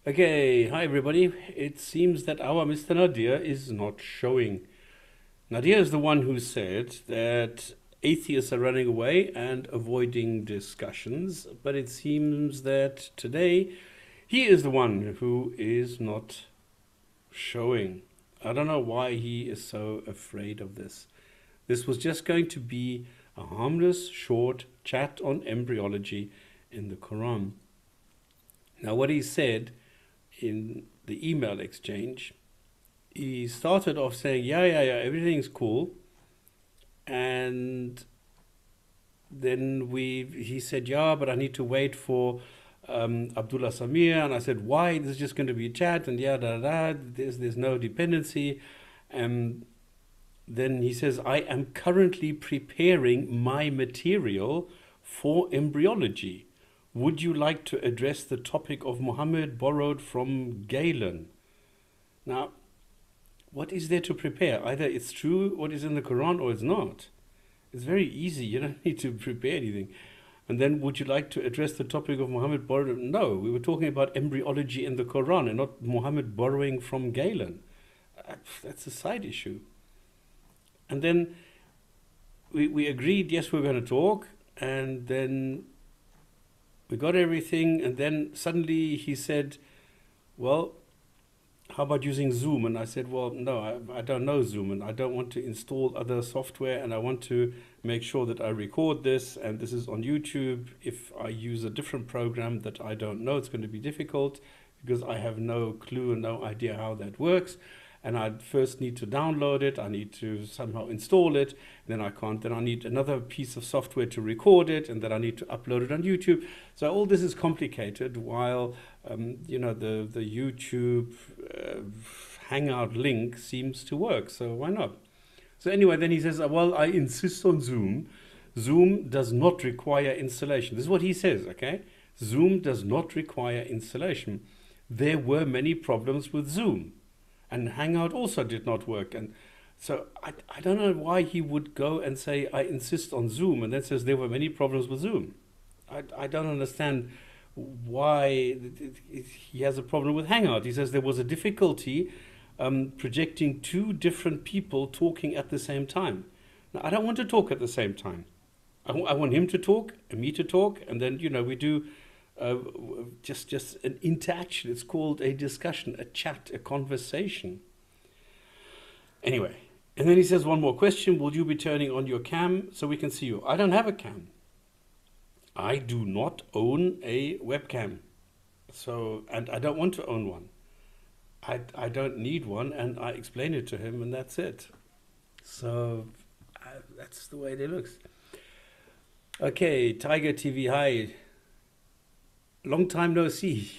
Okay, hi everybody. It seems that our Mr. Nadir is not showing. Nadir is the one who said that atheists are running away and avoiding discussions, but it seems that today he is the one who is not showing. I don't know why he is so afraid of this. This was just going to be a harmless, short chat on embryology in the Quran. Now, what he said in the email exchange, he started off saying, yeah, everything's cool. And then he said, yeah, but I need to wait for Abdullah Samir. And I said, why? This is just going to be a chat. And yeah, there's no dependency. And then he says, I am currently preparing my material for embryology. Would you like to address the topic of Muhammad borrowed from Galen? Now, what is there to prepare? Either it's true what is in the Quran or it's not. It's very easy. You don't need to prepare anything. And then, would you like to address the topic of Muhammad borrowed? No, we were talking about embryology in the Quran and not Muhammad borrowing from Galen. That's a side issue. And then we agreed, yes, we're going to talk. And then we got everything. And then suddenly he said, well, how about using Zoom? And I said, well, no, I don't know Zoom, and I don't want to install other software, and I want to make sure that I record this, and this is on YouTube. If I use a different program that I don't know, it's going to be difficult because I have no clue and no idea how that works. And I first need to download it, I need to somehow install it, then I can't, then I need another piece of software to record it, and then I need to upload it on YouTube. So all this is complicated, while the YouTube Hangout link seems to work, so why not? So anyway, then he says, well, I insist on Zoom. Zoom does not require installation. This is what he says, okay? Zoom does not require installation. There were many problems with Zoom. And Hangout also did not work. And so I don't know why he would go and say, I insist on Zoom, and then says there were many problems with Zoom. I don't understand why he has a problem with Hangout. He says there was a difficulty projecting two different people talking at the same time. Now, I don't want to talk at the same time. I want him to talk and me to talk, and then, we do just an interaction. It's called a discussion, a chat, a conversation. Anyway, and then he says one more question. Will you be turning on your cam so we can see you? I don't have a cam. I do not own a webcam. So, and I don't want to own one. I don't need one, and I explain it to him, and that's it. So that's the way it looks. Okay, Tiger TV, hi. Long time no see.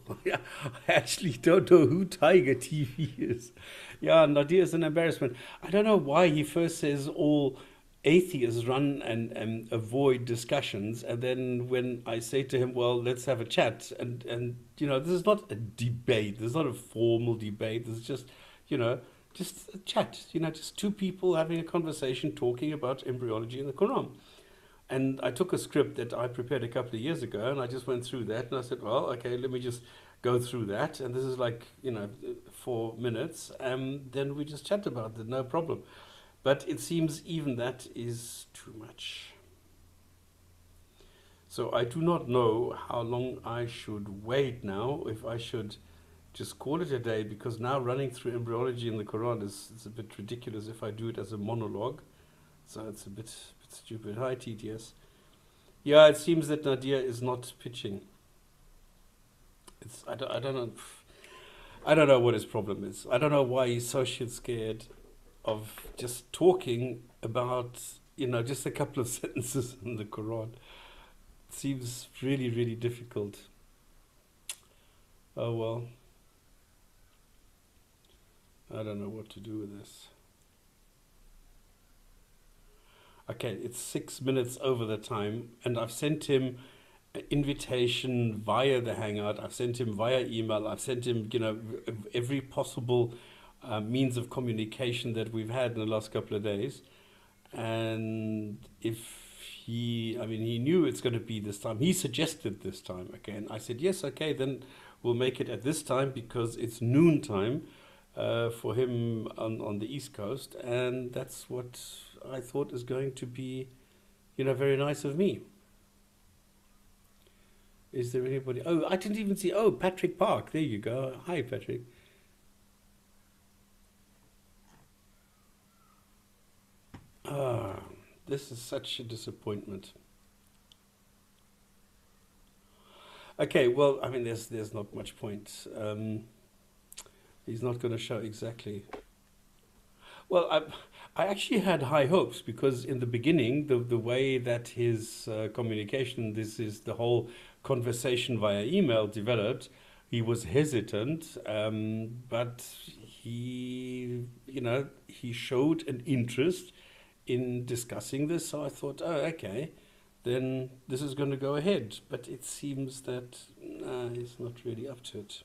I actually don't know who Tiger TV is. Yeah, Nadir is an embarrassment. I don't know why he first says all atheists run and avoid discussions, and then when I say to him, well, let's have a chat, and this is not a debate. This is not a formal debate. This is just, just a chat. Just two people having a conversation, talking about embryology in the Quran. And I took a script that I prepared a couple of years ago, and I just went through that, and I said, well, okay, let me just go through that. And this is like, 4 minutes, and then we just chat about it, no problem. But it seems even that is too much. So I do not know how long I should wait now, if I should just call it a day, because now running through embryology in the Quran is a bit ridiculous if I do it as a monologue. So it's a bit stupid. Hi, TTS. Yeah, it seems that Nadir is not pitching. I don't know. I don't know what his problem is. I don't know why he's so shit scared of just talking about, just a couple of sentences in the Quran. It seems really, really difficult. Oh well. I don't know what to do with this. Okay, it's 6 minutes over the time, and I've sent him an invitation via the Hangout. I've sent him via email. I've sent him, every possible means of communication that we've had in the last couple of days. And if I mean, he knew it's going to be this time. He suggested this time. Okay, and I said, yes, okay, then we'll make it at this time because it's noon time for him on the East Coast, and that's what I thought is going to be, very nice of me. Is there anybody? Oh, I didn't even see. Oh, Patrick Park. There you go. Hi, Patrick. Ah, this is such a disappointment. Okay, well, I mean, there's not much point. He's not going to show exactly. Well, I actually had high hopes because in the beginning, the way that his communication, this is the whole conversation via email developed, he was hesitant, but he showed an interest in discussing this. So I thought, oh, okay, then this is going to go ahead. But it seems that he's not really up to it.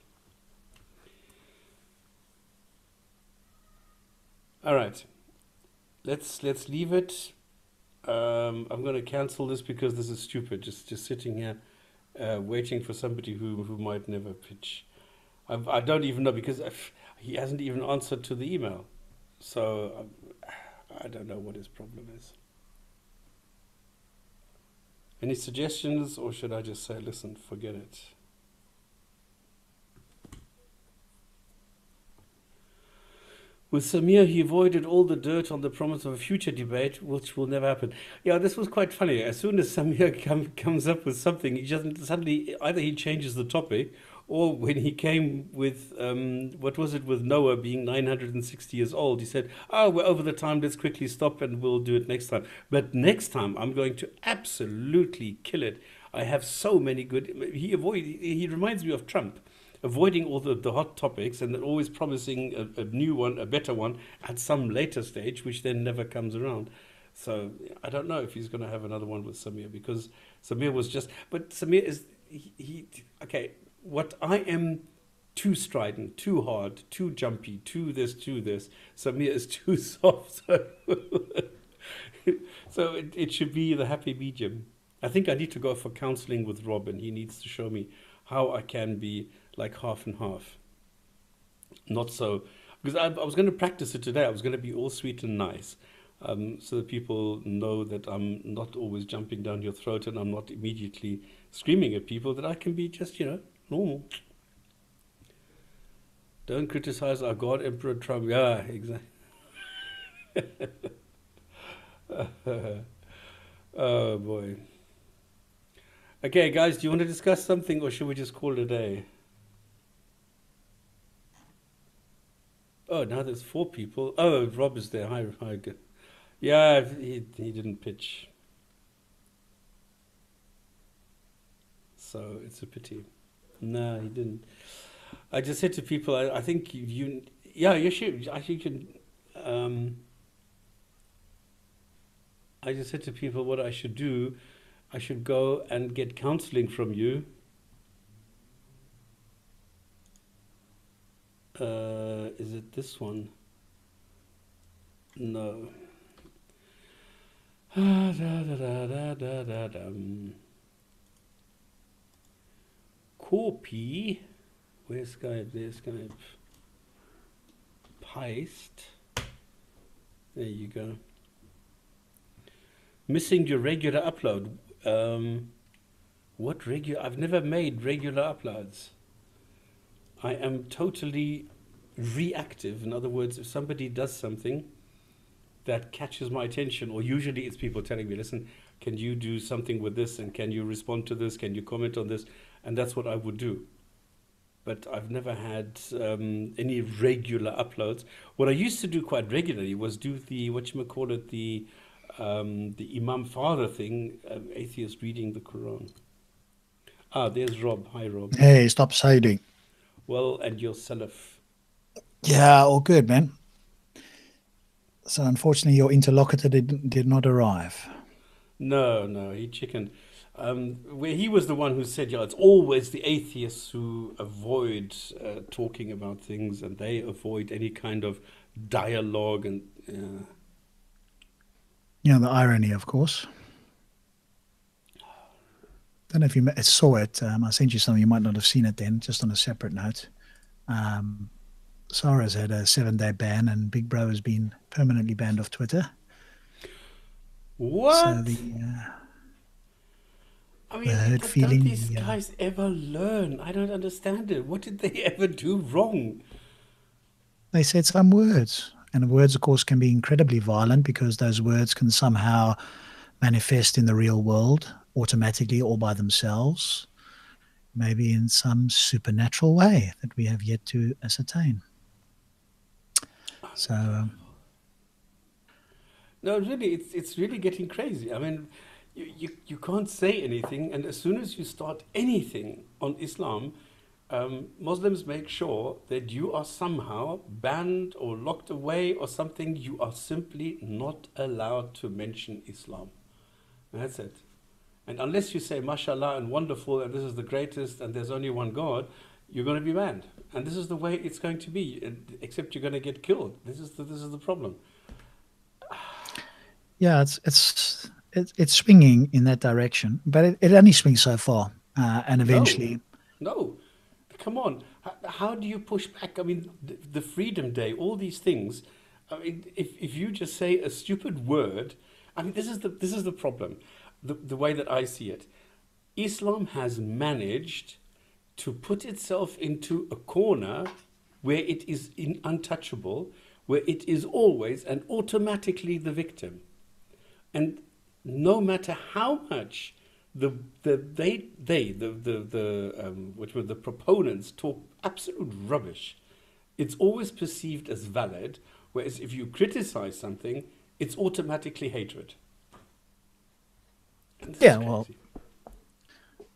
All right, let's leave it. I'm going to cancel this because this is stupid. Just sitting here, waiting for somebody who might never pitch. I don't even know because he hasn't even answered to the email, so I don't know what his problem is. Any suggestions, or should I just say, listen, forget it? With Samir, he avoided all the dirt on the promise of a future debate, which will never happen. Yeah, this was quite funny. As soon as Samir comes up with something, he doesn't suddenly either he changes the topic, or when he came with what was it with Noah being 960 years old, he said, "Oh, we're over the time. Let's quickly stop, and we'll do it next time." But next time, I'm going to absolutely kill it. I have so many good. He reminds me of Trump, avoiding all the hot topics and then always promising a new one, a better one at some later stage, which then never comes around. So I don't know if he's going to have another one with Samir because Samir was just. But Samir is okay. What I am too strident, too hard, too jumpy, too this. Samir is too soft. So it should be the happy medium. I think I need to go for counseling with Robin. He needs to show me how I can be like half and half. Not so, because I was going to practice it today. I was going to be all sweet and nice, so that people know that I'm not always jumping down your throat and I'm not immediately screaming at people, that I can be just, normal. Don't criticize our God, Emperor Trump. Yeah, exactly. Oh, boy. Okay, guys, do you want to discuss something or should we just call it a day? Oh, now there's 4 people. Oh, Rob is there. Hi, good. Yeah, he didn't pitch. So it's a pity. No, he didn't. I just said to people, I think you should. I think you can. I just said to people what I should do. I should go and get counseling from you. Is it this one? No. Copy. Where's Skype? There's Skype. Paste. There you go. Missing your regular upload. What regular? I've never made regular uploads. I am totally reactive. In other words, if somebody does something that catches my attention, or usually it's people telling me, listen, can you do something with this, and can you respond to this, can you comment on this, and that's what I would do. But I've never had any regular uploads. What I used to do quite regularly was do the, whatchamacallit, the Imam Father thing, atheist reading the Quran. Ah, there's Rob. Hi, Rob. Hey, stop siding. Well, and your Salaf. Yeah, all good, man. So unfortunately, your interlocutor did not arrive. No, he chickened. Where he was the one who said, yeah, it's always the atheists who avoid talking about things, and they avoid any kind of dialogue. And You know, the irony, of course. don't know if you saw it. I sent you something. You might not have seen it then, just on a separate note. Sarah's had a 7-day ban, and Big Bro has been permanently banned off Twitter. So What? I the mean, herd don't feeling. these guys ever learn? I don't understand it. What did they ever do wrong? They said some words, and words, of course, can be incredibly violent because those words can somehow manifest in the real world automatically or by themselves, maybe in some supernatural way that we have yet to ascertain. So, No, really, it's really getting crazy. I mean, you can't say anything, and as soon as you start anything on Islam, Muslims make sure that you are somehow banned or locked away or something. You are simply not allowed to mention Islam. That's it. And unless you say mashallah and wonderful and this is the greatest and there's only one God, you're going to be banned. And this is the way it's going to be, except you're going to get killed. This is the problem. yeah, it's swinging in that direction, but it only swings so far, and No, eventually, no. Come on. How do you push back? I mean, the Freedom Day, all these things. I mean, if you just say a stupid word, I mean, this is the problem. The way that I see it, Islam has managed to put itself into a corner where it is untouchable, where it is always and automatically the victim. And no matter how much which were the proponents talk absolute rubbish, it's always perceived as valid. Whereas if you criticize something, it's automatically hatred. And this is yeah, well, crazy.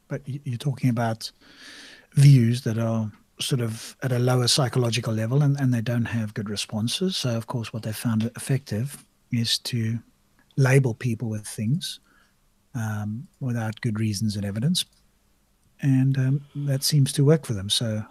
but you're talking about views that are sort of at a lower psychological level, and they don't have good responses. So, of course, what they found effective is to label people with things without good reasons and evidence, and that seems to work for them. So,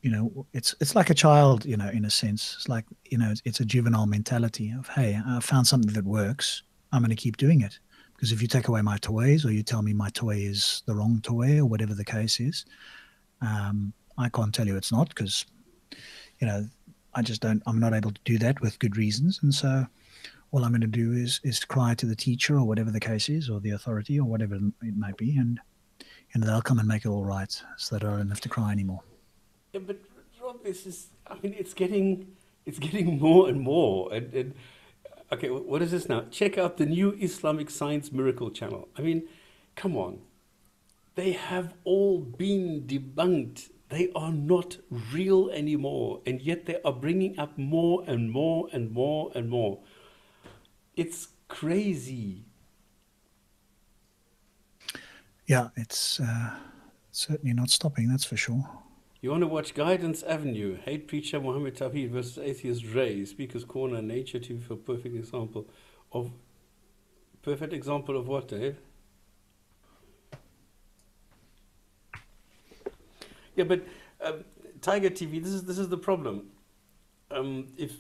it's like a child, in a sense. It's like, it's a juvenile mentality of, hey, I found something that works. I'm going to keep doing it. Because if you take away my toys, or you tell me my toy is the wrong toy, or whatever the case is, I can't tell you it's not, because, I'm not able to do that with good reasons. And so all I'm going to do is cry to the teacher, or whatever the case is, or the authority, or whatever it might be. And, they'll come and make it all right, so that I don't have to cry anymore. Yeah, but Rob, I mean, it's getting more and more. And okay, what is this now? Check out the new Islamic Science Miracle channel. I mean, come on. They have all been debunked. They are not real anymore. And yet they are bringing up more and more and more and more. It's crazy. Yeah, it's certainly not stopping, that's for sure. You want to watch Guidance Avenue, Hate Preacher Muhammad Tawhid versus Atheist Ray, Speakers Corner, Nature TV for perfect example of what, Dave? Yeah, but Tiger TV, this is the problem. If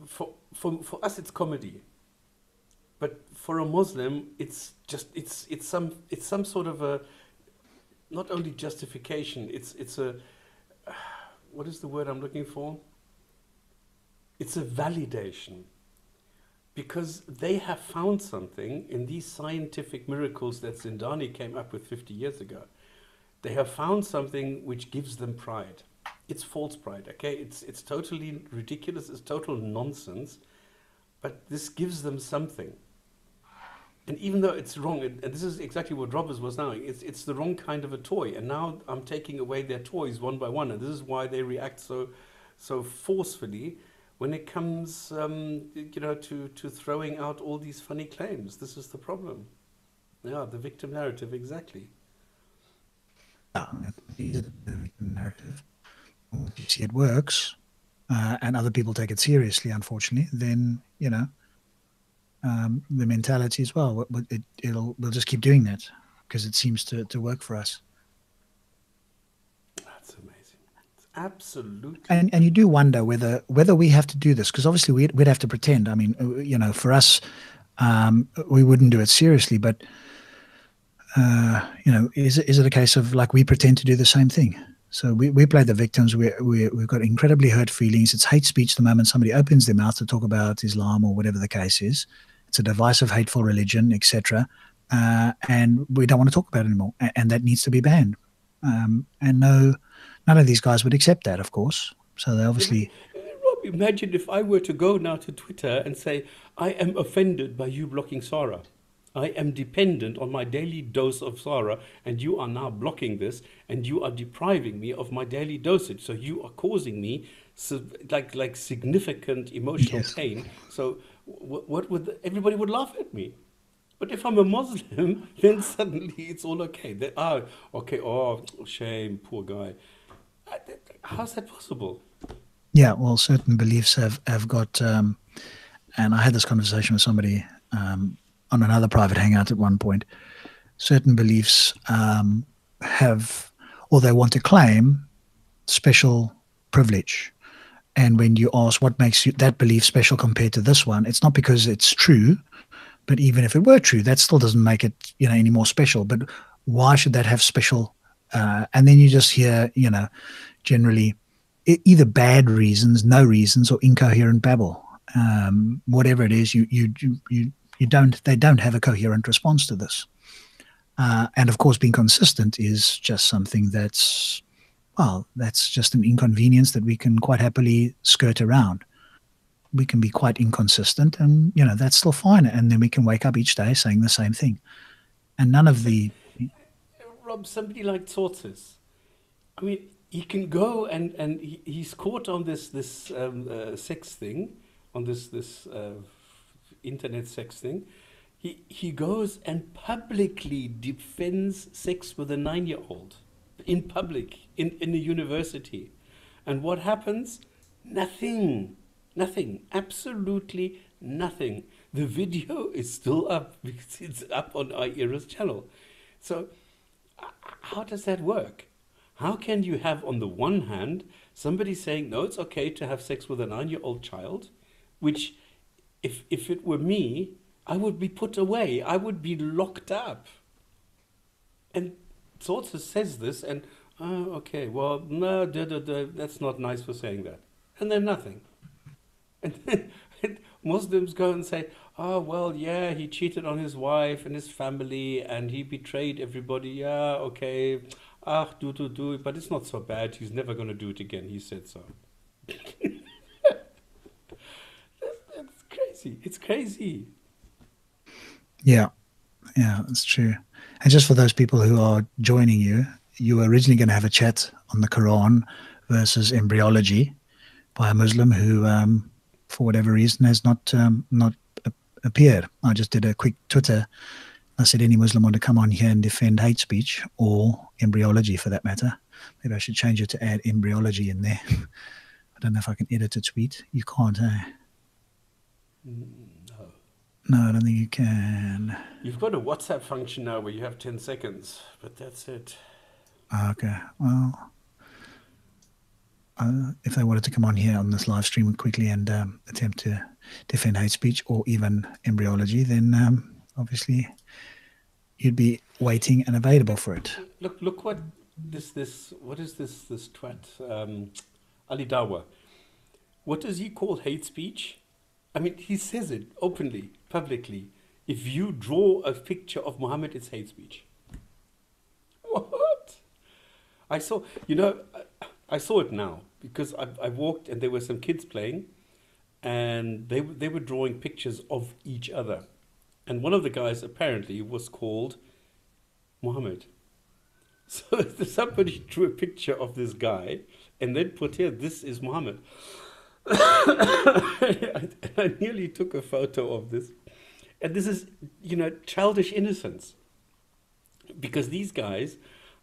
for us it's comedy, but for a Muslim it's some sort of a, not only justification, it's a, what is the word I'm looking for? It's a validation. Because they have found something in these scientific miracles that Zindani came up with 50 years ago. They have found something which gives them pride. It's false pride, okay? It's totally ridiculous, it's total nonsense, but this gives them something. And even though it's wrong, and this is exactly what Robbers was now, it's the wrong kind of a toy. And now I'm taking away their toys one by one. And this is why they react so forcefully when it comes, to throwing out all these funny claims. This is the problem. Yeah, the victim narrative, exactly. Yeah, the narrative. If you see it works, and other people take it seriously, unfortunately, then, the mentality as well. We'll just keep doing that because it seems to work for us. That's amazing. It's absolutely. And you do wonder whether we have to do this, because obviously we'd have to pretend. I mean, for us, we wouldn't do it seriously. But is it a case of like we pretend to do the same thing? So we play the victims. We've got incredibly hurt feelings. It's hate speech the moment somebody opens their mouth to talk about Islam or whatever the case is. It's a divisive, hateful religion, etc. And we don't want to talk about it anymore. And that needs to be banned. And none of these guys would accept that, of course. So they obviously... Rob, imagine if I were to go now to Twitter and say, I am offended by you blocking Sarah. I am dependent on my daily dose of Sarah, and you are now blocking this, and you are depriving me of my daily dosage. So you are causing me like significant emotional Yes. pain. So what would everybody would laugh at me? But if I'm a Muslim, then suddenly it's all okay. Okay, oh, shame, poor guy. How's that possible? Yeah, well, certain beliefs have got... and I had this conversation with somebody on another private hangout at one point. Certain beliefs have, or they want to claim, special privilege. And when you ask what makes that belief special compared to this one, it's not because it's true, but even if it were true, that still doesn't make it any more special. But why should that have special? And then you just hear generally either bad reasons, no reasons, or incoherent babble. Whatever it is, they don't have a coherent response to this. And of course, being consistent is just something that's just an inconvenience that we can quite happily skirt around. We can be quite inconsistent, and that's still fine. And then we can wake up each day saying the same thing. And none of the... Rob, somebody like Tortoise, I mean, he can go and he's caught on this sex thing, on this internet sex thing. He goes and publicly defends sex with a 9-year-old in public, in a university. And what happens? Nothing, absolutely nothing. The video is still up because it's up on our Era's channel. So how does that work? How can you have, on the one hand, somebody saying, no, it's okay to have sex with a 9-year-old child, which, if it were me, I would be put away. I would be locked up. And Tortoise says this, and, okay, well, no, that's not nice for saying that. And then nothing. And then Muslims go and say, oh, well, yeah, he cheated on his wife and his family, and he betrayed everybody. Yeah, okay. Do, but it's not so bad. He's never going to do it again. He said so. That's crazy. It's crazy. Yeah, that's true. And just for those people who are joining you, you were originally going to have a chat on the Quran versus embryology by a Muslim who, for whatever reason, has not appeared. I just did a quick Twitter. I said, any Muslim want to come on here and defend hate speech or embryology for that matter? Maybe I should change it to add embryology in there. I don't know if I can edit a tweet. You can't, eh? No, I don't think you can. You've got a WhatsApp function now where you have 10 seconds, but that's it. Okay, well, if they wanted to come on here on this live stream quickly and attempt to defend hate speech or even embryology, then obviously you'd be waiting and available for it. Look what what is this twat, Ali Dawa, what does he call hate speech? I mean, he says it openly, publicly. If you draw a picture of Muhammad, it's hate speech. What? I saw it now because I walked and there were some kids playing, and they were drawing pictures of each other. And one of the guys apparently was called Muhammad. So somebody drew a picture of this guy and then put here, this is Muhammad. I nearly took a photo of this. And this is, childish innocence. Because these guys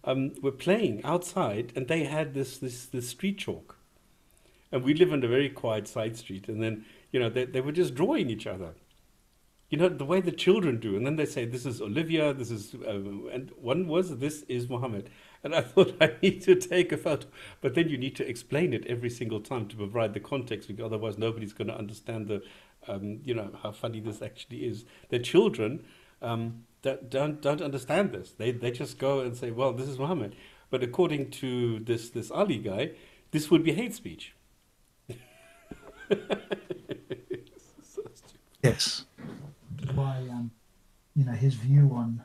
were playing outside and they had this street chalk. And we live on a very quiet side street. And then, they were just drawing each other. The way the children do. And then they say, this is Olivia, this is, and one was, this is Muhammad. And I thought, I need to take a photo. But then you need to explain it every single time to provide the context, because otherwise nobody's going to understand you know, how funny this actually is. The children don't understand this. They just go and say, well, this is Muhammad. But according to this Ali guy, this would be hate speech. So stupid. Yes. Why, you know, his view on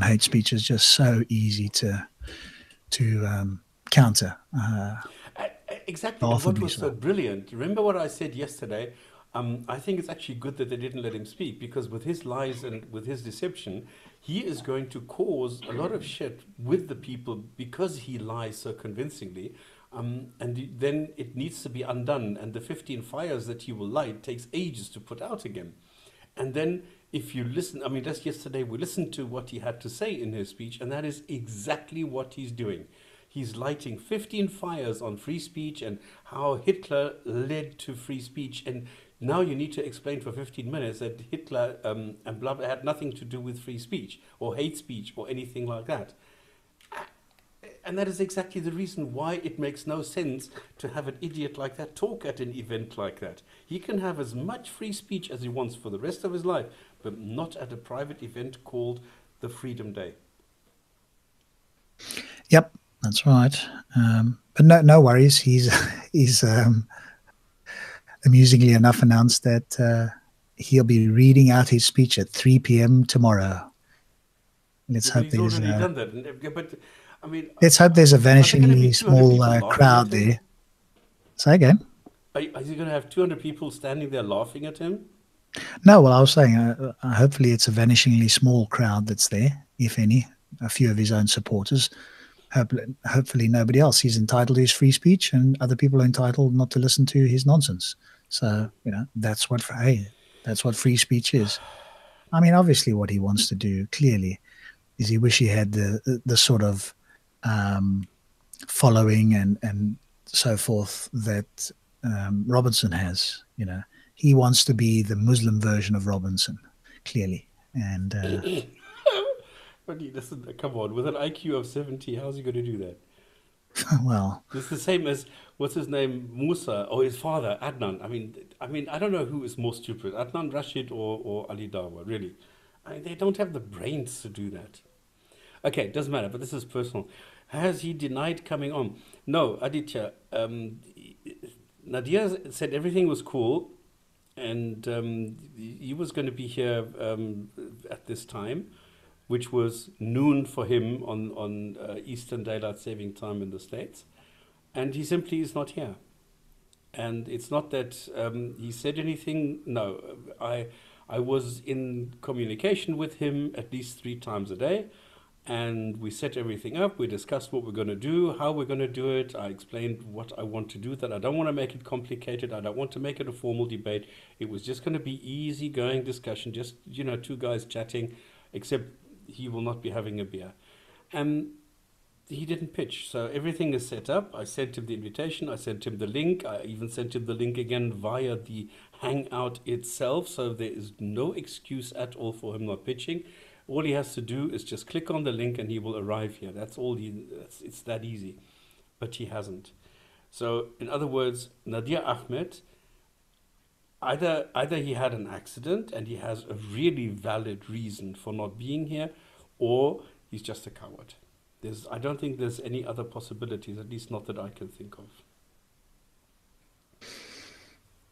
hate speech is just so easy to counter. Exactly. And what was so brilliant, remember what I said yesterday? I think it's actually good that they didn't let him speak, because with his lies and with his deception, he is going to cause a lot of shit with the people because he lies so convincingly. Then it needs to be undone. And the 15 fires that he will light takes ages to put out again. And then if you listen, I mean, just yesterday we listened to what he had to say in his speech, and that is exactly what he's doing. He's lighting 15 fires on free speech and how Hitler led to free speech. And now you need to explain for 15 minutes that Hitler and blah, blah had nothing to do with free speech or hate speech or anything like that. And that is exactly the reason why it makes no sense to have an idiot like that talk at an event like that. He can have as much free speech as he wants for the rest of his life, but not at a private event called the Freedom Day. Yep, that's right. But no worries. He's amusingly enough announced that he'll be reading out his speech at 3 p.m. tomorrow. Let's hope he's already done that. But I mean, let's hope there's a vanishingly small crowd there. Say again. Is he going to have 200 people standing there laughing at him? No, well, I was saying, hopefully it's a vanishingly small crowd that's there, if any, a few of his own supporters. Hopefully nobody else. He's entitled to his free speech, and other people are entitled not to listen to his nonsense. So, you know, that's what free speech is. I mean, obviously what he wants to do, clearly, is he wish he had the sort of following and so forth that Robinson has. You know, he wants to be the Muslim version of Robinson, clearly. And but listen, come on, with an IQ of 70, how's he going to do that? Well, it's the same as what's his name, Musa, or his father, Adnan. I mean, I don't know who is more stupid, Adnan Rashid or Ali Dawa. Really, I mean, they don't have the brains to do that. Okay, it doesn't matter, but this is personal. Has he denied coming on? No, Aditya. Nadir said everything was cool, and he was going to be here at this time, which was noon for him on Eastern Daylight Saving Time in the States, and he simply is not here. And it's not that he said anything. No, I was in communication with him at least 3 times a day. And we set everything up. We discussed what we're going to do, how we're going to do it. I explained what I want to do, that I don't want to make it complicated. I don't want to make it a formal debate. It was just going to be easygoing discussion, just, you know, 2 guys chatting, except he will not be having a beer. And he didn't pitch. So everything is set up. I sent him the invitation. I sent him the link. I even sent him the link again via the Hangout itself. So there is no excuse at all for him not pitching. All he has to do is just click on the link and he will arrive here. That's all it's that easy. But he hasn't. So in other words, Nadir Ahmed, either he had an accident and he has a really valid reason for not being here, or he's just a coward. I don't think there's any other possibilities, at least not that I can think of.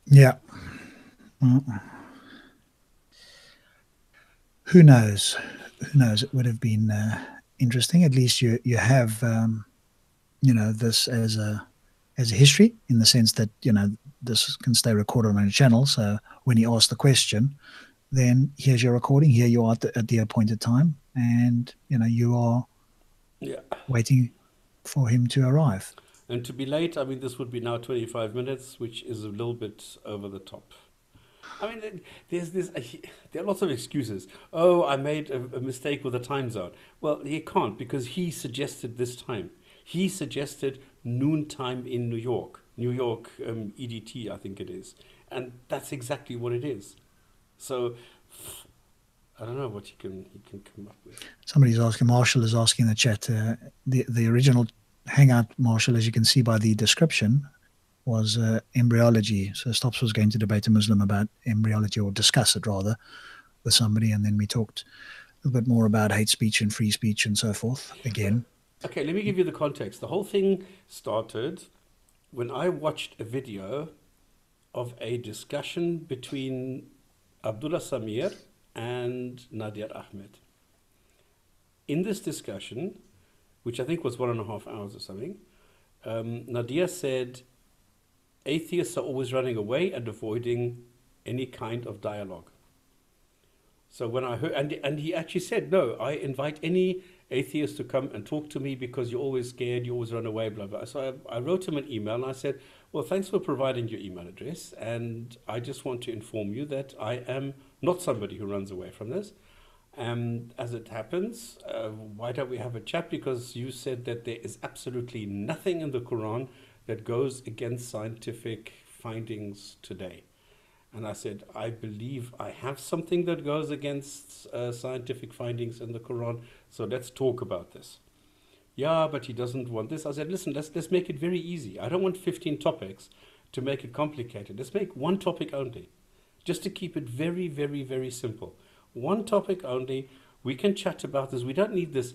Yeah. Who knows? Who knows? It would have been interesting. At least you have this as a history, in the sense that, you know, this can stay recorded on a channel. So when he asked the question, then here's your recording. Here you are at the appointed time, and you know you are waiting for him to arrive. And to be late, I mean, this would be now 25 minutes, which is a little bit over the top. I mean, there are lots of excuses. Oh, I made a mistake with the time zone. Well, he can't, because he suggested this time. He suggested noon time in New York EDT, I think it is. And that's exactly what it is. So I don't know what he can come up with. Somebody's asking, Marshall is asking in the chat, the original Hangout, Marshall, as you can see by the description, was embryology. So Stops was going to debate a Muslim about embryology, or discuss it rather, with somebody, and then we talked a little bit more about hate speech and free speech and so forth Well, again. okay, let me give you the context. The whole thing started when I watched a video of a discussion between Abdullah Samir and Nadir Ahmed. In this discussion, which I think was 1.5 hours or something, Nadir said atheists are always running away and avoiding any kind of dialogue. So when I heard, and he actually said, no, I invite any atheist to come and talk to me because you're always scared, you always run away, blah, blah. So I wrote him an email and I said, well, thanks for providing your email address. And I just want to inform you that I am not somebody who runs away from this. And as it happens, why don't we have a chat? Because you said that there is absolutely nothing in the Quran that goes against scientific findings today. And I said, I believe I have something that goes against scientific findings in the Quran, so let's talk about this. Yeah, but he doesn't want this. I said, listen, let's make it very easy. I don't want 15 topics to make it complicated. Let's make one topic only, just to keep it very, very, very simple. One topic only. We can chat about this. We don't need this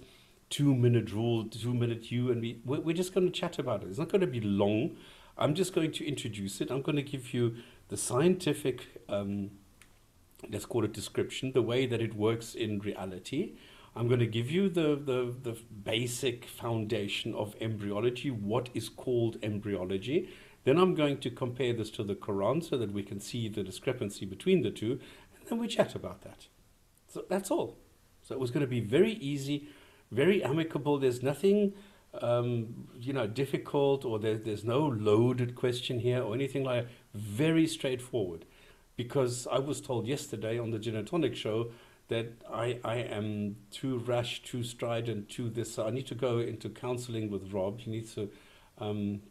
2-minute rule, 2-minute you and me. We're just going to chat about it. It's not going to be long. I'm just going to introduce it. I'm going to give you the scientific, let's call it description, the way that it works in reality. I'm going to give you the basic foundation of embryology, what is called embryology. Then I'm going to compare this to the Quran so that we can see the discrepancy between the two, and then we chat about that. So that's all. So it was going to be very easy, very amicable. There's nothing difficult, or there's no loaded question here or anything like that. Very straightforward. Because I was told yesterday on the Jinn&Tonic show that I am too rash, too strident, too this. So I need to go into counseling with Rob. He needs to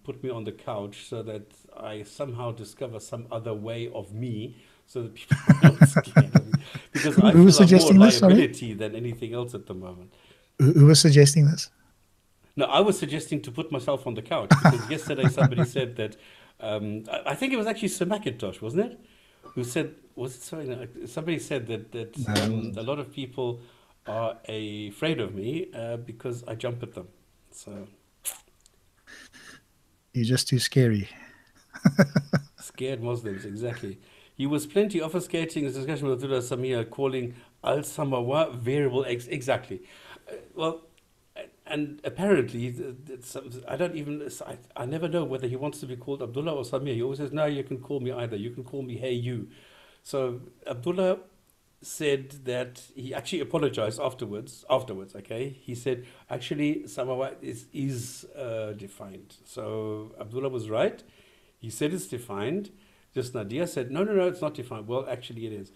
put me on the couch so that I somehow discover some other way of me, so that people are not scared of me. Because I Who was feel I'm more suggesting this? Sorry? liability than anything else at the moment. Who was suggesting this? No, I was suggesting to put myself on the couch because yesterday somebody said that, I think it was actually Sir Macintosh, wasn't it? Who said, somebody said that No. a lot of people are afraid of me because I jump at them. So You're just too scary. scared Muslims, exactly. He was plenty obfuscating his discussion with Abdullah Samia, calling al-Samawa variable x. Exactly. Well, and apparently, I don't even, I never know whether he wants to be called Abdullah or Samir. He always says, no, you can call me either. You can call me hey you. So Abdullah said that he actually apologized afterwards, okay? He said, actually, Samawa is defined. So Abdullah was right. He said it's defined. Just Nadia said, no, it's not defined. Well, actually it is.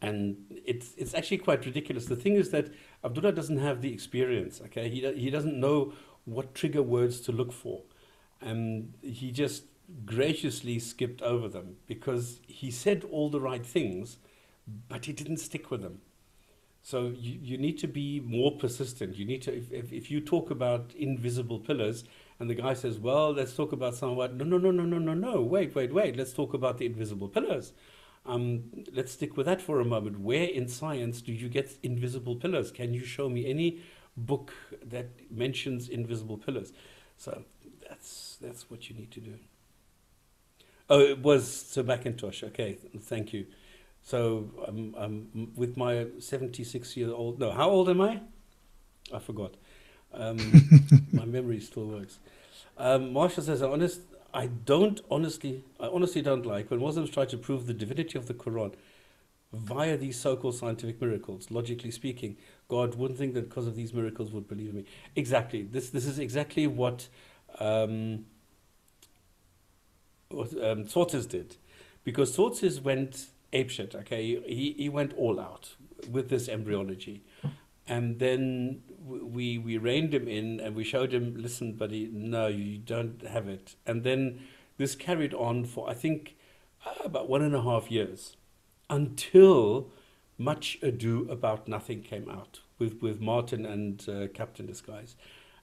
And it's actually quite ridiculous. The thing is that Abdullah doesn't have the experience, okay? He doesn't know what trigger words to look for. And he just graciously skipped over them because he said all the right things, but he didn't stick with them. So you need to be more persistent. You need to, if you talk about invisible pillars and the guy says, well, let's talk about somewhat, no, wait, let's talk about the invisible pillars. Let's stick with that for a moment. Where in science do you get invisible pillars? Can you show me any book that mentions invisible pillars? So that's what you need to do. Oh, it was Sir Macintosh. Okay, thank you. So with my 76-year-old, no, how old am I? I forgot. My memory still works. Marsha says, I honestly don't like when Muslims try to prove the divinity of the Quran via these so-called scientific miracles. Logically speaking, God wouldn't think that because of these miracles would believe me. Exactly. This is exactly what Swortzes did. Because Swortzes went apeshit, okay? He went all out with this embryology. And then we reined him in and we showed him, listen, buddy, no, you don't have it. And then this carried on for, I think, about 1.5 years until Much Ado About Nothing came out with Martin and Captain Disguise.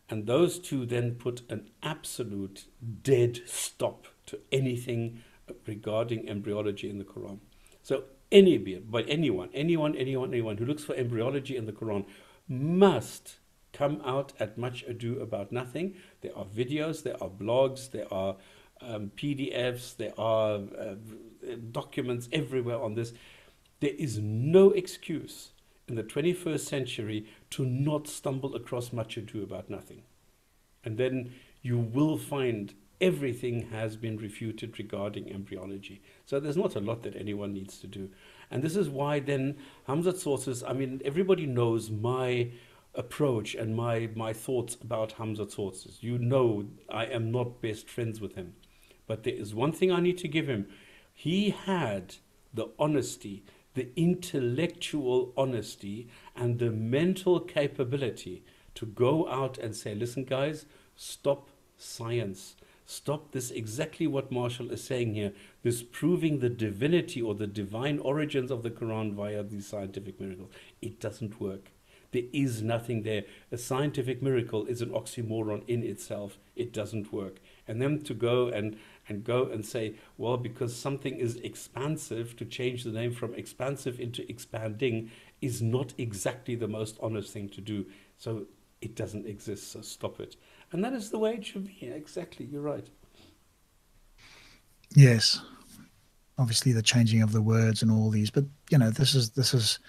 And those two then put an absolute dead stop to anything regarding embryology in the Quran. So anyone who looks for embryology in the Quran must come out at Much Ado About Nothing. There are videos, there are blogs, there are PDFs, there are documents everywhere on this. There is no excuse in the 21st century to not stumble across Much Ado About Nothing. And then you will find everything has been refuted regarding embryology. So there's not a lot that anyone needs to do. And this is why then Hamzat sources, I mean, everybody knows my approach and my thoughts about Hamzat sources. You know I am not best friends with him. But there is one thing I need to give him. He had the honesty, the intellectual honesty, and the mental capability to go out and say, listen, guys, stop science. Stop this, exactly what Marshall is saying here, this proving the divinity or the divine origins of the Quran via these scientific miracles. It doesn't work. There is nothing there. A scientific miracle is an oxymoron in itself. It doesn't work. And then to go and say, well, because something is expansive, to change the name from expansive into expanding is not exactly the most honest thing to do. So it doesn't exist, so stop it. And that is the way it should be. Exactly, you're right. Yes, obviously the changing of the words and all these, but this is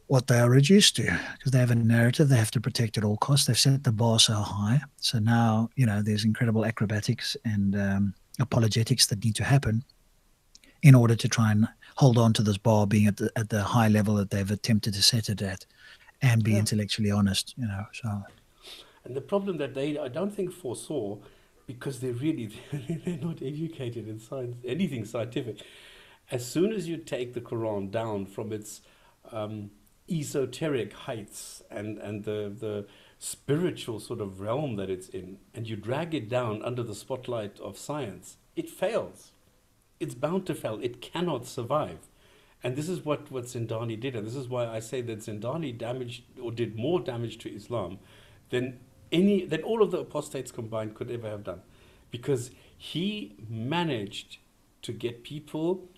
what they are reduced to, because they have a narrative they have to protect at all costs. They've set the bar so high, so now there's incredible acrobatics and apologetics that need to happen in order to try and hold on to this bar being at the high level that they've attempted to set it at, and be intellectually honest. So. And the problem that I don't think foresaw, because they're not educated in science, anything scientific. As soon as you take the Quran down from its esoteric heights and the spiritual sort of realm that it's in, and you drag it down under the spotlight of science, it fails. It's bound to fail. It cannot survive. And this is what Zindani did. And this is why I say that Zindani damaged or did more damage to Islam than all of the apostates combined could ever have done. Because he managed to get people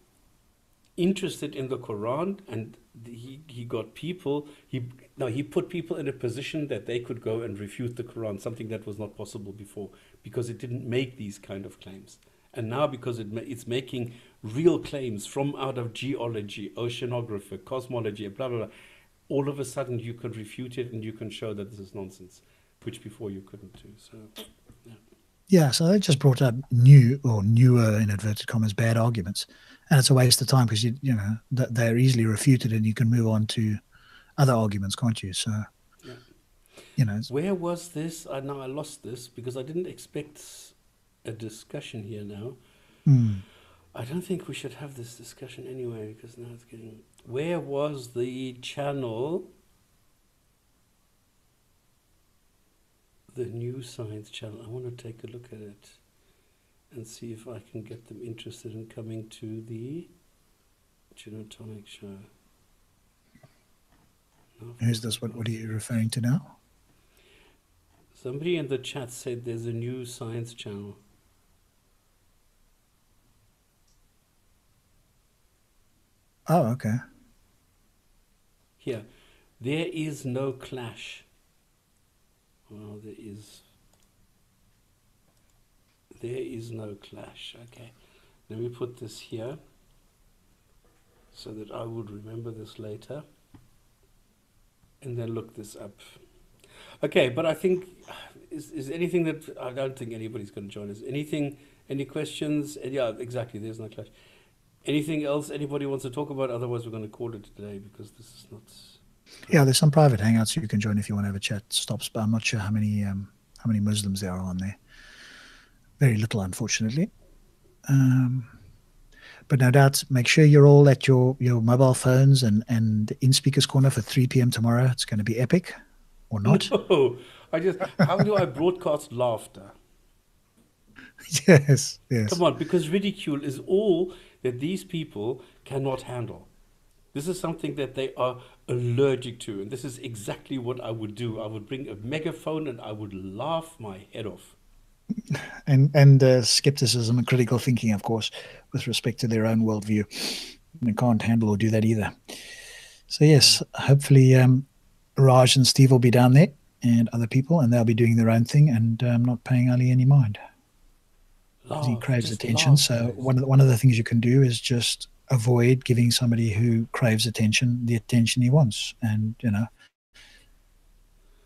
interested in the Quran, and he got people, he put people in a position that they could go and refute the Quran, something that was not possible before, because it didn't make these kind of claims. And now, because it's making real claims from out of geology, oceanography, cosmology, blah, blah, blah, all of a sudden you can refute it and you can show that this is nonsense, which before you couldn't do. So, yeah. Yeah, so they just brought up newer, in inverted commas, bad arguments. And it's a waste of time, because, they're easily refuted and you can move on to other arguments, can't you? So, yeah. Where was this? I lost this because I didn't expect a discussion here now. I don't think we should have this discussion anyway, because now it's getting... Where was the channel? The New Science channel. I want to take a look at it and see if I can get them interested in coming to the Jinn&Tonic show. Who's this? What are you referring to now? Somebody in the chat said there's a New Science channel. Oh, okay. Here. There is no clash. Well, there is no clash. Okay. Let me put this here so that I would remember this later. And then look this up. Okay, but I think, is anything that, I don't think anybody's going to join us. Any questions? Yeah, exactly, there's no clash. Anything else anybody wants to talk about? Otherwise, we're going to call it today, because this is not... Yeah, there's some private hangouts you can join if you want to have a chat. Stops, but I'm not sure how many Muslims there are on there. Very little, unfortunately. But no doubt, make sure you're all at your mobile phones and in Speaker's Corner for 3 p.m. tomorrow. It's going to be epic, or not? No, how do I broadcast laughter? Yes. Come on, because ridicule is all that these people cannot handle. This is something that they are allergic to, and this is exactly what I would do. I would bring a megaphone and I would laugh my head off. And skepticism and critical thinking, of course, with respect to their own worldview. And they can't handle or do that either. So yes, hopefully Raj and Steve will be down there and other people, and they'll be doing their own thing and not paying Ali any mind. Because he Laugh, craves just attention. laugh, So guys. one of the things you can do is just avoid giving somebody who craves attention the attention he wants. And,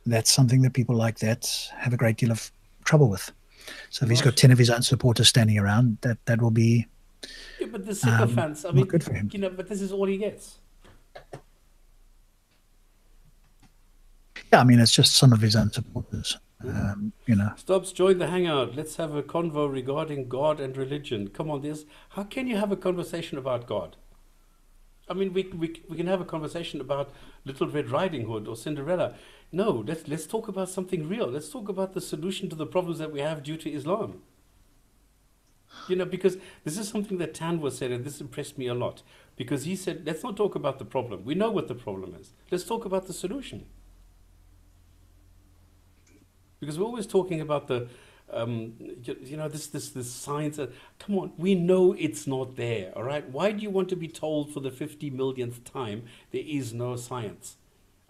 that's something that people like that have a great deal of trouble with. So if he's got Gosh. 10 of his own supporters standing around, that will be Yeah, but the sycophants, I not mean, good for him. but this is all he gets. Yeah, I mean, it's just some of his own supporters. Yeah. You know, Stops, join the hangout. Let's have a convo regarding God and religion. Come on, this. How can you have a conversation about God? I mean, we can have a conversation about Little Red Riding Hood or Cinderella. No, let's talk about something real. Let's talk about the solution to the problems that we have due to Islam. Because this is something that Tanwa said, and this impressed me a lot. Because he said, let's not talk about the problem. We know what the problem is. Let's talk about the solution. Because we're always talking about the, this science. Come on, we know it's not there, all right? Why do you want to be told for the 50 millionth time there is no science?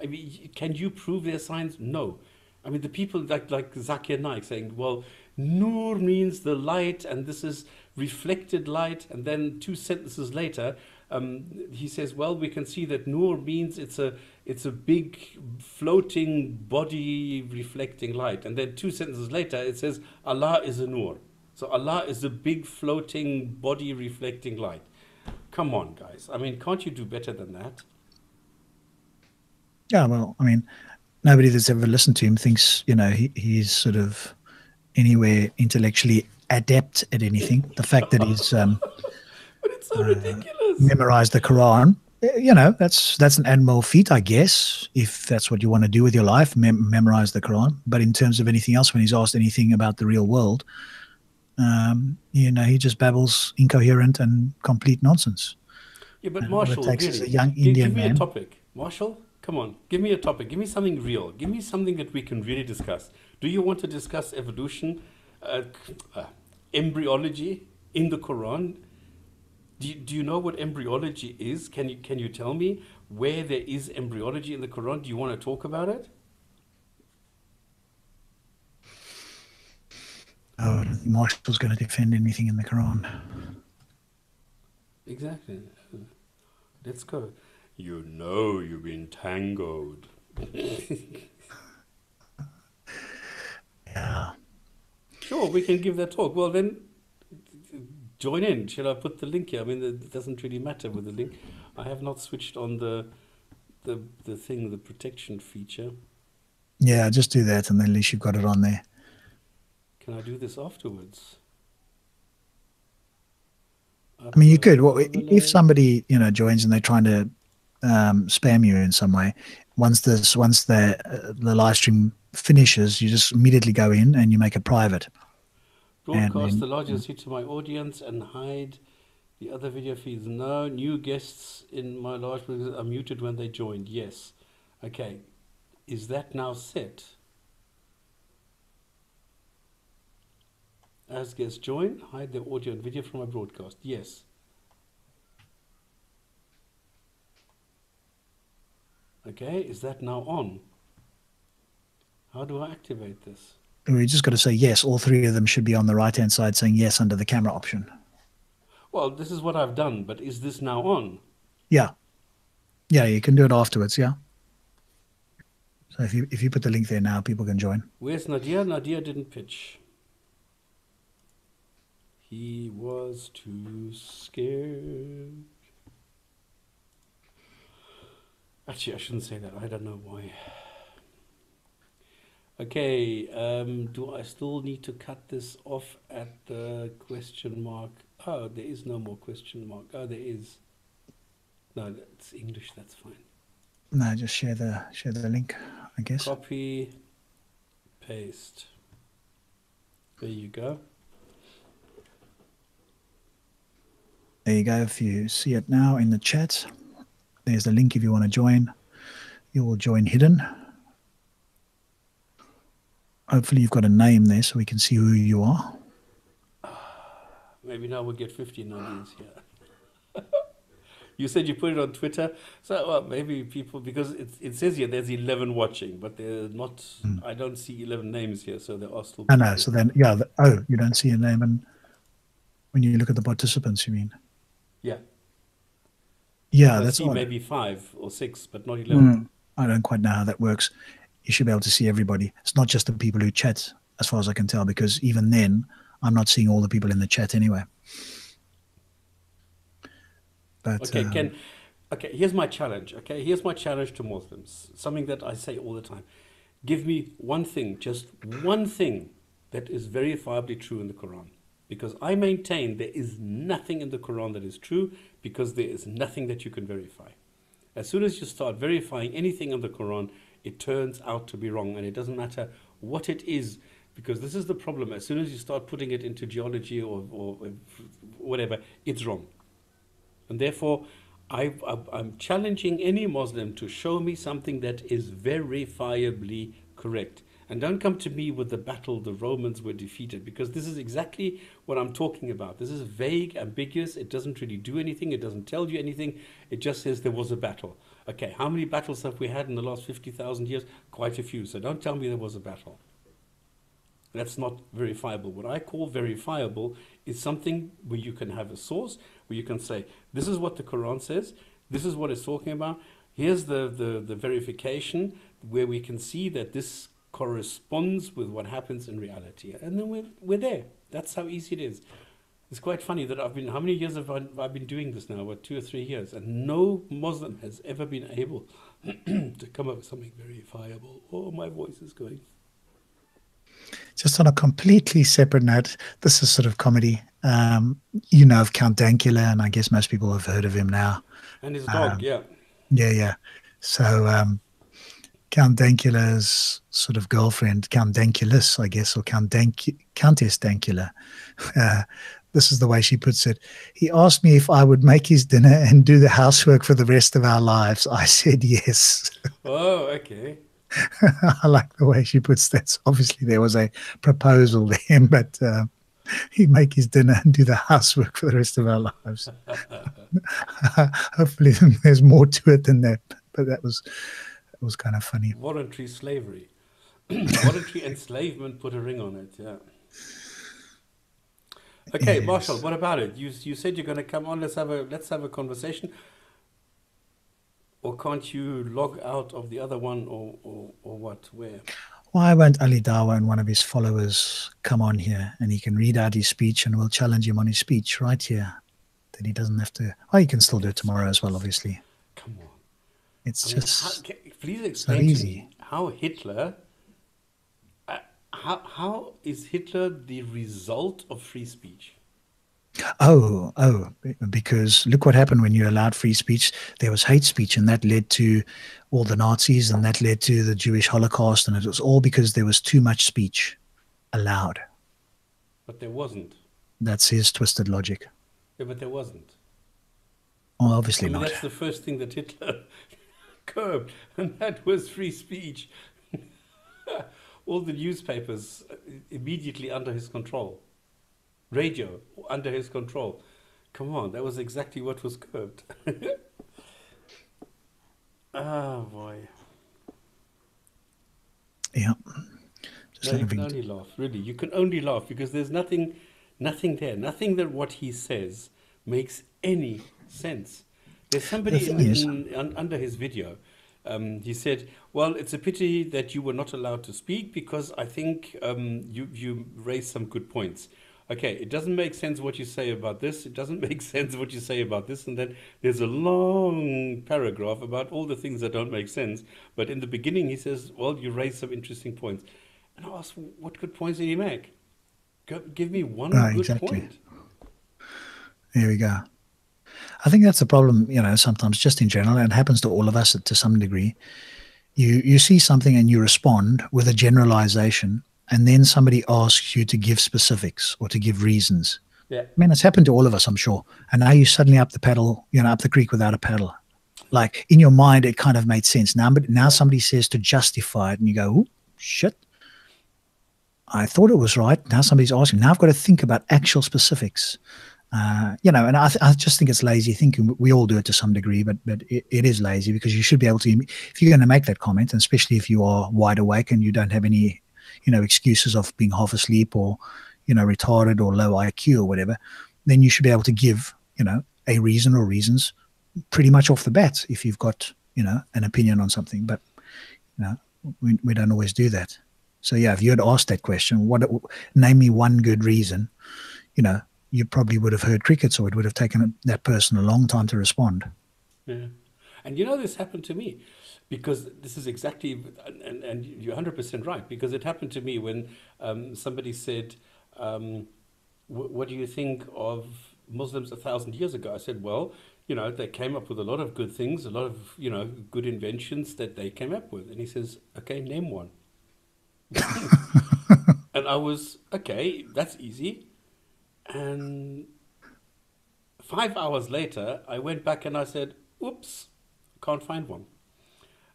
I mean, can you prove there's science? No. I mean, the people like Zakir Naik saying, well, Nur means the light, and this is reflected light, and then two sentences later, he says, well, we can see that Nur means it's a big floating body reflecting light, and then two sentences later it says Allah is a Nur. So Allah is a big floating body reflecting light. Come on, guys. I mean, can't you do better than that? yeah. Well, I mean, nobody that's ever listened to him thinks he's sort of anywhere intellectually adept at anything. The fact that he's But it's so ridiculous. memorized the Quran, that's an admirable feat, I guess, if that's what you want to do with your life, memorize the Quran. But in terms of anything else, when he's asked anything about the real world, he just babbles incoherent and complete nonsense. Yeah, but All it Marshall, takes is really, a young give Indian me a man. topic. Marshall, come on, give me a topic. Give me something real. Give me something that we can really discuss. Do you want to discuss evolution, embryology in the Quran? Do you know what embryology is? Can you tell me where there is embryology in the Quran? Do you want to talk about it? Oh, I don't think Marshall's going to defend anything in the Quran. Exactly. Let's go. You know you've been tangoed. Yeah. Sure, we can give that talk. Well, then join in. Shall I put the link here? I mean, it doesn't really matter with the link. I have not switched on the thing, the protection feature. Yeah, just do that, and then at least you've got it on there. Can I do this afterwards? I mean, you could. Well, if Overlay. somebody joins and they're trying to spam you in some way, once the live stream finishes, you just immediately go in and you make it private. And Broadcast then, the largest hit to my audience and hide the other video feeds. No, new guests in my large group are muted when they joined. Yes. Okay. Is that now set? As guests join, hide their audio and video from my broadcast. Yes. Okay, is that now on? How do I activate this? we just got to say yes. All three of them should be on the right-hand side saying yes under the camera option. Well, this is what I've done, but is this now on? Yeah. Yeah, you can do it afterwards, yeah. So if you put the link there now, people can join. Where's Nadir? Nadir didn't pitch. He was too scared. Actually, I shouldn't say that. I don't know why. Okay, do I still need to cut this off at the question mark? Oh, there is no more question mark. Oh, there is. No, it's English, that's fine. No, just share the link, I guess. Copy, paste. There you go. There you go. If you see it now in the chat, There's the link if you want to join. You will join hidden. Hopefully you've got a name there so we can see who you are. Maybe now we'll get 15 audience here. You said you put it on Twitter, so maybe people, because it says here there's 11 watching, but they're not. I don't see 11 names here, so there are still I people. know. So then, yeah. You don't see a name, and when you look at the participants, you mean? Yeah. Yeah, I that's see odd. maybe 5 or 6, but not 11. I don't quite know how that works. You should be able to see everybody. It's not just the people who chat, as far as I can tell, because even then, I'm not seeing all the people in the chat anyway. But, Okay, here's my challenge. Okay, here's my challenge to Muslims. Something that I say all the time. Give me one thing, just one thing that is verifiably true in the Quran. Because I maintain there is nothing in the Quran that is true, because there is nothing that you can verify. As soon as you start verifying anything in the Quran, it turns out to be wrong, and it doesn't matter what it is, because this is the problem. As soon as you start putting it into geology or whatever, it's wrong. And therefore, I'm challenging any Muslim to show me something that is verifiably correct. And don't come to me with the battle the Romans were defeated, because this is exactly what I'm talking about. This is vague, ambiguous. It doesn't really do anything. It doesn't tell you anything. It just says there was a battle. Okay, how many battles have we had in the last 50,000 years? Quite a few. So don't tell me there was a battle. That's not verifiable. What I call verifiable is something where you can have a source, where you can say, this is what the Quran says, this is what it's talking about, here's the verification where we can see that this corresponds with what happens in reality. And then we're there. That's how easy it is. It's quite funny that how many years have I been doing this now? What, 2 or 3 years? And no Muslim has ever been able to come up with something verifiable. Oh, my voice is going. Just on a completely separate note, this is sort of comedy. You know of Count Dankula, and I guess most people have heard of him now. And his dog, yeah. Yeah. So Count Dankula's sort of girlfriend, Count Dankulus, I guess, or Countess Dankula. This is the way she puts it. He asked me if I would make his dinner and do the housework for the rest of our lives. I said yes. Oh, okay. I like the way she puts that. So obviously there was a proposal there, but he'd make his dinner and do the housework for the rest of our lives. Hopefully there's more to it than that, but that was kind of funny. Voluntary slavery. Voluntary enslavement, put a ring on it, yeah. Okay, yes. Marshall, what about it? You said you're going to come on. Let's have a conversation. Or can't you log out of the other one, or what? Where? Why won't Ali Dawa and one of his followers come on here, and he can read out his speech, and we'll challenge him on his speech right here? Then he doesn't have to. Oh, he can still do it tomorrow as well, obviously. Come on. It's please explain to me how Hitler. How is Hitler the result of free speech? Oh, because look what happened when you allowed free speech. There was hate speech, and that led to all the Nazis, and that led to the Jewish Holocaust, and it was all because there was too much speech allowed. But there wasn't. That's his twisted logic. Yeah, but there wasn't. Oh, obviously not. That's the first thing that Hitler curbed, and that was free speech. All the newspapers immediately under his control. Radio under his control. Come on, that was exactly what was curbed. Oh boy. Yeah. You can only laugh, really. You can only laugh because there's nothing there. Nothing that what he says makes any sense. There's somebody under his video. He said, well, it's a pity that you were not allowed to speak because I think you raised some good points. Okay, it doesn't make sense what you say about this. It doesn't make sense what you say about this. And then there's a long paragraph about all the things that don't make sense. But in the beginning, he says, well, you raised some interesting points. And I asked, what good points did he make? Give me one good point. There we go. I think that's the problem, sometimes just in general, and it happens to all of us to some degree. You see something and you respond with a generalization, and then somebody asks you to give specifics or to give reasons. Yeah. I mean, it's happened to all of us, I'm sure. And now you're suddenly up the paddle, up the creek without a paddle. Like in your mind, it kind of made sense. Now somebody says to justify it, and you go, "Oh shit! I thought it was right." Now somebody's asking. Now I've got to think about actual specifics. And I just think it's lazy thinking. We all do it to some degree, but it is lazy, because you should be able to, if you're going to make that comment, and especially if you are wide awake and you don't have any, excuses of being half asleep or, retarded or low IQ or whatever, then you should be able to give, a reason or reasons pretty much off the bat if you've got, an opinion on something. But, we don't always do that. So yeah, if you had asked that question, name me one good reason, you probably would have heard crickets, or it would have taken that person a long time to respond. Yeah. And this happened to me, because this is exactly, and you're 100% right, because it happened to me when somebody said, what do you think of Muslims 1,000 years ago? I said, well, they came up with a lot of good things, a lot of, good inventions that they came up with. And he says, okay, name one. And I was, okay, that's easy. And 5 hours later, I went back and I said, oops, can't find one.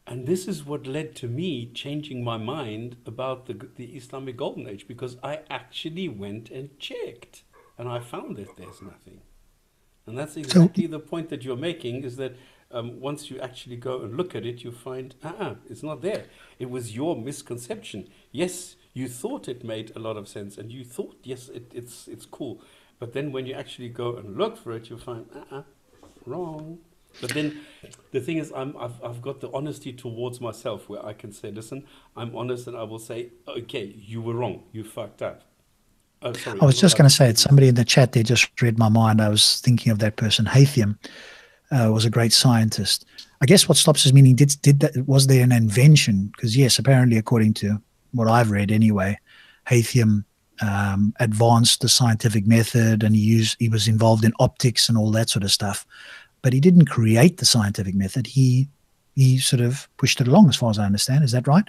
And this is what led to me changing my mind about the Islamic Golden Age, because I actually went and checked, and I found that there's nothing. And that's exactly the point that you're making, is that once you actually go and look at it, you find, it's not there. It was your misconception. Yes, you thought it made a lot of sense, and you thought, yes, it's cool. But then when you actually go and look for it, you find, wrong. But then the thing is, I've got the honesty towards myself, where I can say, listen, I'm honest, and I will say, okay, you were wrong. You fucked up. Oh, sorry. I was just going to say, it's somebody in the chat there just read my mind. I was thinking of that person. Haytham was a great scientist. I guess what stops us meaning, did that, was there an invention? Because yes, apparently, according to what I've read anyway, Haytham advanced the scientific method, and he was involved in optics and all that sort of stuff. But he didn't create the scientific method. He sort of pushed it along, as far as I understand. Is that right?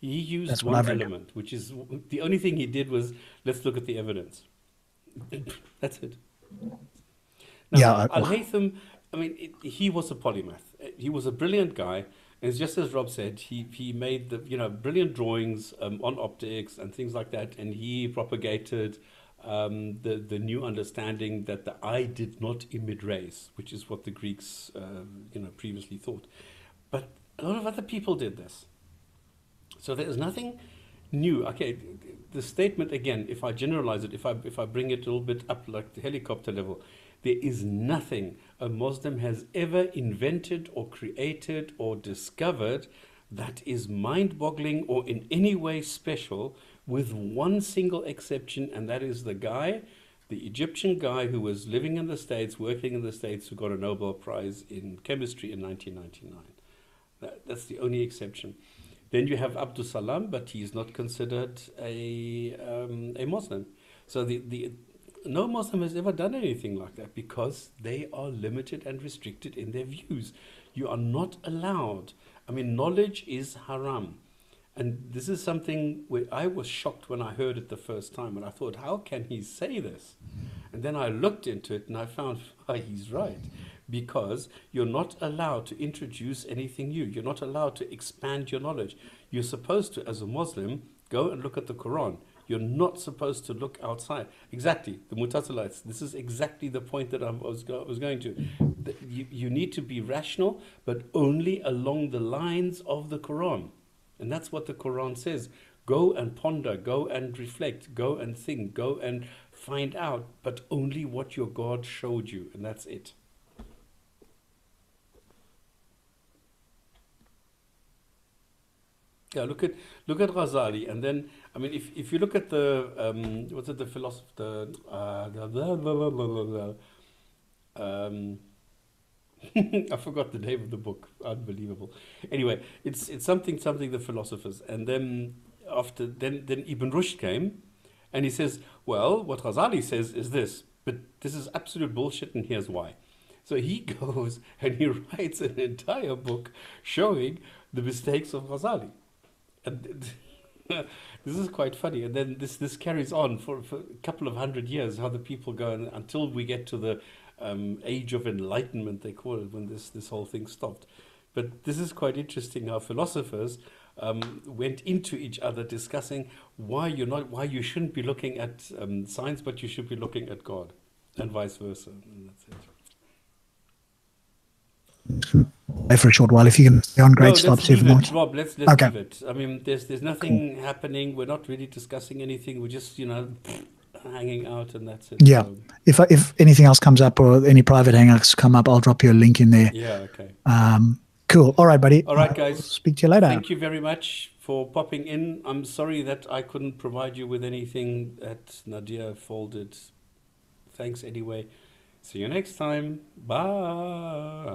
He used one element, which is the only thing he did was, let's look at the evidence. That's it. Now, Yeah. Al-Haytham, he was a polymath. He was a brilliant guy. And it's just as Rob said, he made the brilliant drawings on optics and things like that, and he propagated the new understanding that the eye did not emit rays, which is what the Greeks previously thought. But a lot of other people did this. So there is nothing new. Okay, the statement again, if I generalize it, if I bring it a little bit up like the helicopter level, there is nothing a Muslim has ever invented or created or discovered that is mind-boggling or in any way special, with one single exception, and that is the Egyptian guy who was living in the States, working in the States, who got a Nobel Prize in chemistry in 1999. That's the only exception. Then you have Abdul Salam, but he's not considered a Muslim. So no Muslim has ever done anything like that, because they are limited and restricted in their views. You are not allowed. Knowledge is haram. And this is something where I was shocked when I heard it the first time, and I thought, how can he say this? And then I looked into it and I found, he's right. Because you're not allowed to introduce anything new. You're not allowed to expand your knowledge. You're supposed to, as a Muslim, go and look at the Quran. You're not supposed to look outside. Exactly, the Mu'tazilites. This is exactly the point that I was going to. You need to be rational, but only along the lines of the Quran. And that's what the Quran says. Go and ponder, go and reflect, go and think, go and find out, but only what your God showed you, and that's it. Yeah, look at Ghazali, and then if you look at the the philosopher, I forgot the name of the book. Unbelievable. Anyway, it's something the philosophers, and then then Ibn Rushd came, and he says, well, what Ghazali says is this, but this is absolute bullshit, and here's why. So he goes and he writes an entire book showing the mistakes of Ghazali. And this is quite funny. And then this carries on for a couple of 100 years, how the people go until we get to the age of enlightenment, they call it, when this whole thing stopped. But this is quite interesting how philosophers went into each other discussing why you shouldn't be looking at science, but you should be looking at God, and vice versa. And that's it. For a short while, if you can stay on, great. No, Stop. let's See if leave not. it, Rob. Let's Okay. leave it. I mean, there's nothing happening. We're not really discussing anything. We're just hanging out, and that's it. Yeah. So, If anything else comes up or any private hangouts come up, I'll drop you a link in there. yeah. Okay. Cool. All right, buddy. All right, I'll guys. speak to you later. Thank you very much for popping in. I'm sorry that I couldn't provide you with anything that Nadir folded. Thanks anyway. See you next time. Bye.